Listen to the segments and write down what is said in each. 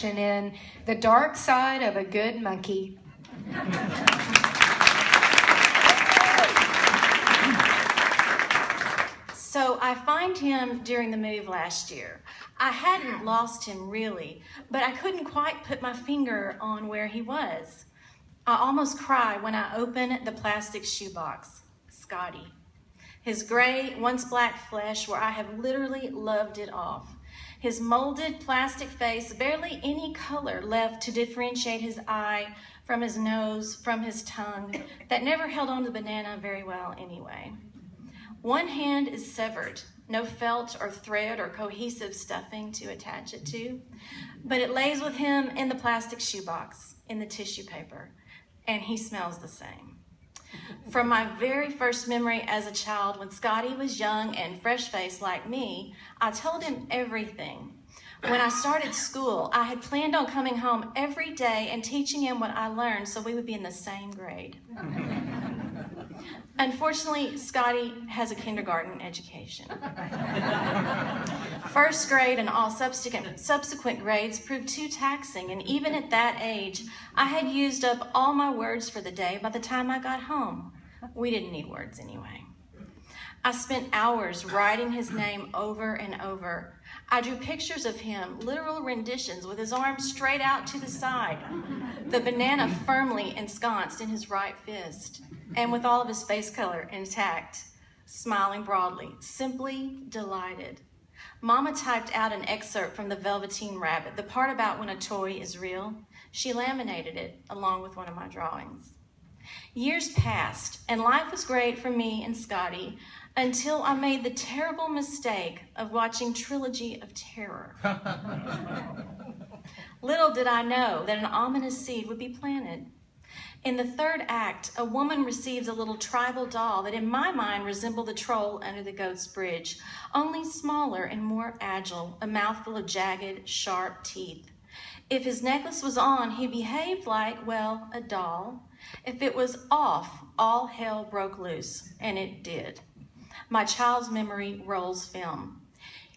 section in The Dark Side of a Good Monkey. So I find him during the move last year. I hadn't lost him really, but I couldn't quite put my finger on where he was. I almost cry when I open the plastic shoebox. Scotty. His gray, once black flesh where I have literally loved it off. His molded plastic face, barely any color left to differentiate his eye from his nose, from his tongue, that never held on to the banana very well anyway. One hand is severed, no felt or thread or cohesive stuffing to attach it to, but it lays with him in the plastic shoebox, in the tissue paper, and he smells the same. From my very first memory as a child, when Scotty was young and fresh-faced like me, I told him everything. When I started school, I had planned on coming home every day and teaching him what I learned so we would be in the same grade. Unfortunately, Scotty has a kindergarten education. First grade and all subsequent grades proved too taxing, and even at that age, I had used up all my words for the day by the time I got home. We didn't need words anyway. I spent hours writing his name over and over. I drew pictures of him, literal renditions, with his arms straight out to the side, the banana firmly ensconced in his right fist, and with all of his face color intact, smiling broadly, simply delighted. Mama typed out an excerpt from the Velveteen Rabbit, the part about when a toy is real. She laminated it along with one of my drawings. Years passed, and life was great for me and Scotty until I made the terrible mistake of watching Trilogy of Terror. Little did I know that an ominous seed would be planted. In the third act, a woman receives a little tribal doll that in my mind resembled the troll under the goat's bridge, only smaller and more agile, a mouthful of jagged, sharp teeth. If his necklace was on, he behaved like, well, a doll. If it was off, all hell broke loose, and it did. My child's memory rolls film.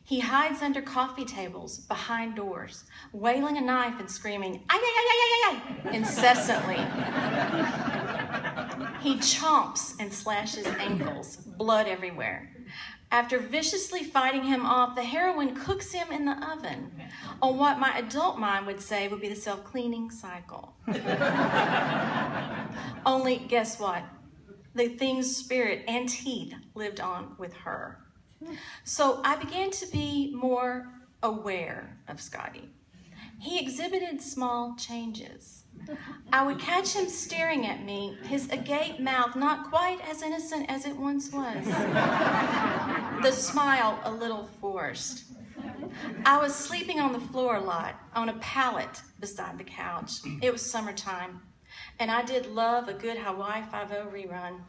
He hides under coffee tables, behind doors, wailing a knife and screaming, ay, ay, ay, ay, ay, ay, incessantly. He chomps and slashes ankles, blood everywhere. After viciously fighting him off, the heroine cooks him in the oven on what my adult mind would say would be the self-cleaning cycle. Only, guess what? The thing's spirit and teeth lived on with her. So I began to be more aware of Scotty. He exhibited small changes. I would catch him staring at me, his agape mouth not quite as innocent as it once was, the smile a little forced. I was sleeping on the floor a lot, on a pallet beside the couch. It was summertime, and I did love a good Hawaii Five-0 rerun.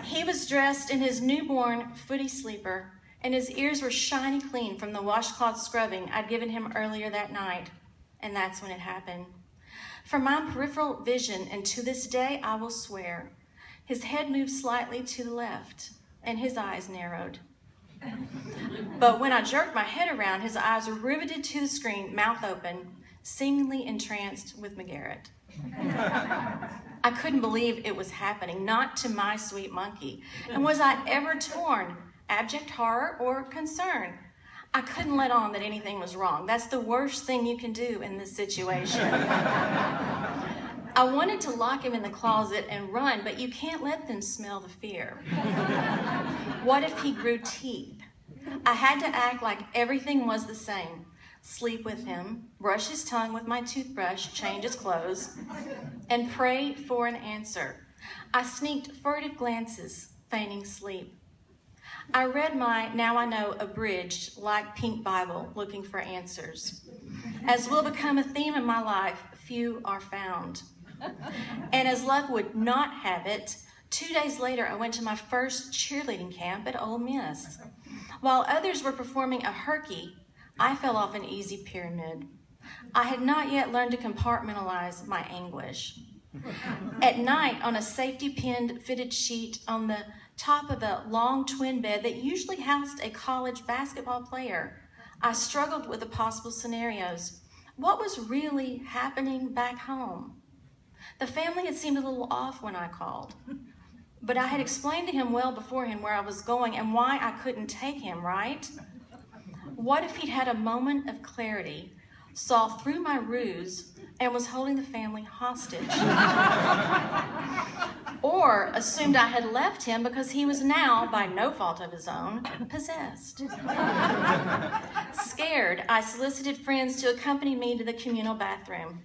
He was dressed in his newborn footy sleeper, and his ears were shiny clean from the washcloth scrubbing I'd given him earlier that night, and that's when it happened. From my peripheral vision, and to this day I will swear, his head moved slightly to the left, and his eyes narrowed. But when I jerked my head around, his eyes were riveted to the screen, mouth open, seemingly entranced with McGarrett. I couldn't believe it was happening, not to my sweet monkey. And was I ever torn? Abject horror or concern? I couldn't let on that anything was wrong. That's the worst thing you can do in this situation. I wanted to lock him in the closet and run, but you can't let them smell the fear. What if he grew teeth? I had to act like everything was the same. Sleep with him, brush his tongue with my toothbrush, change his clothes, and pray for an answer. I sneaked furtive glances, feigning sleep. I read my Now I Know abridged, like pink Bible, looking for answers. As will become a theme in my life, few are found. And as luck would not have it, 2 days later I went to my first cheerleading camp at Ole Miss. While others were performing a herky, I fell off an easy pyramid. I had not yet learned to compartmentalize my anguish. At night, on a safety-pinned fitted sheet on the top of a long twin bed that usually housed a college basketball player, I struggled with the possible scenarios. what was really happening back home. The family had seemed a little off when I called, but I had explained to him well beforehand where I was going and why I couldn't take him, right? What if he'd had a moment of clarity, saw through my ruse, and was holding the family hostage? Or assumed I had left him because he was now, by no fault of his own, possessed. Scared, I solicited friends to accompany me to the communal bathroom.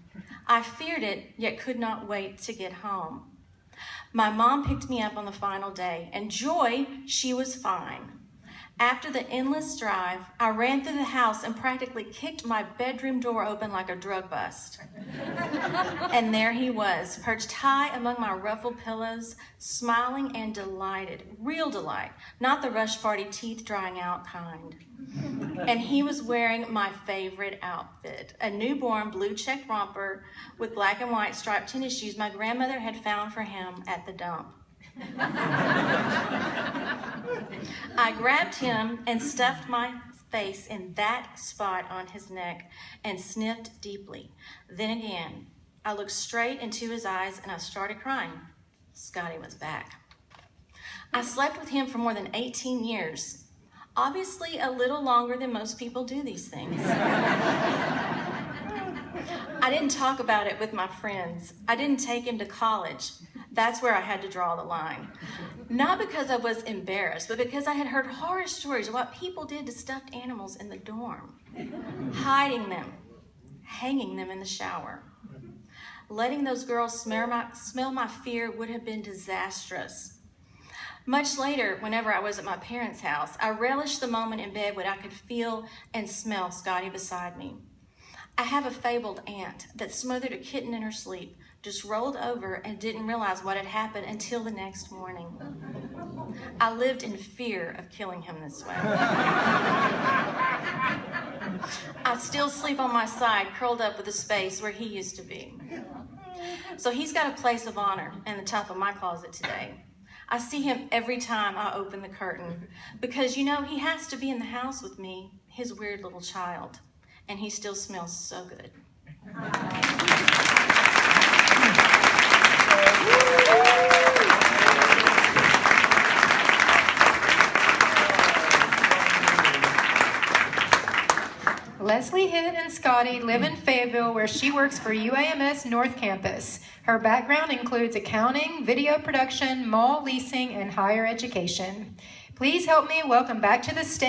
I feared it, yet could not wait to get home. My mom picked me up on the final day, and joy, she was fine. After the endless drive, I ran through the house and practically kicked my bedroom door open like a drug bust. And there he was, perched high among my ruffled pillows, smiling and delighted, real delight, not the rush party teeth drying out kind. And he was wearing my favorite outfit, a newborn blue checked romper with black and white striped tennis shoes my grandmother had found for him at the dump. I grabbed him and stuffed my face in that spot on his neck and sniffed deeply. Then again, I looked straight into his eyes and I started crying. Scotty was back. I slept with him for more than 18 years. Obviously a little longer than most people do these things. I didn't talk about it with my friends. I didn't take him to college. That's where I had to draw the line. Not because I was embarrassed, but because I had heard horror stories of what people did to stuffed animals in the dorm. Hiding them, hanging them in the shower. Letting those girls smell my fear would have been disastrous. Much later, whenever I was at my parents' house, I relished the moment in bed when I could feel and smell Scotty beside me. I have a fabled aunt that smothered a kitten in her sleep, just rolled over and didn't realize what had happened until the next morning. I lived in fear of killing him this way. I still sleep on my side, curled up with the space where he used to be. So he's got a place of honor in the top of my closet today. I see him every time I open the curtain because, you know, he has to be in the house with me, his weird little child, and he still smells so good. Leslie Hitt and Scotty live in Fayetteville, where she works for UAMS North Campus. Her background includes accounting, video production, mall leasing, and higher education. Please help me welcome back to the stage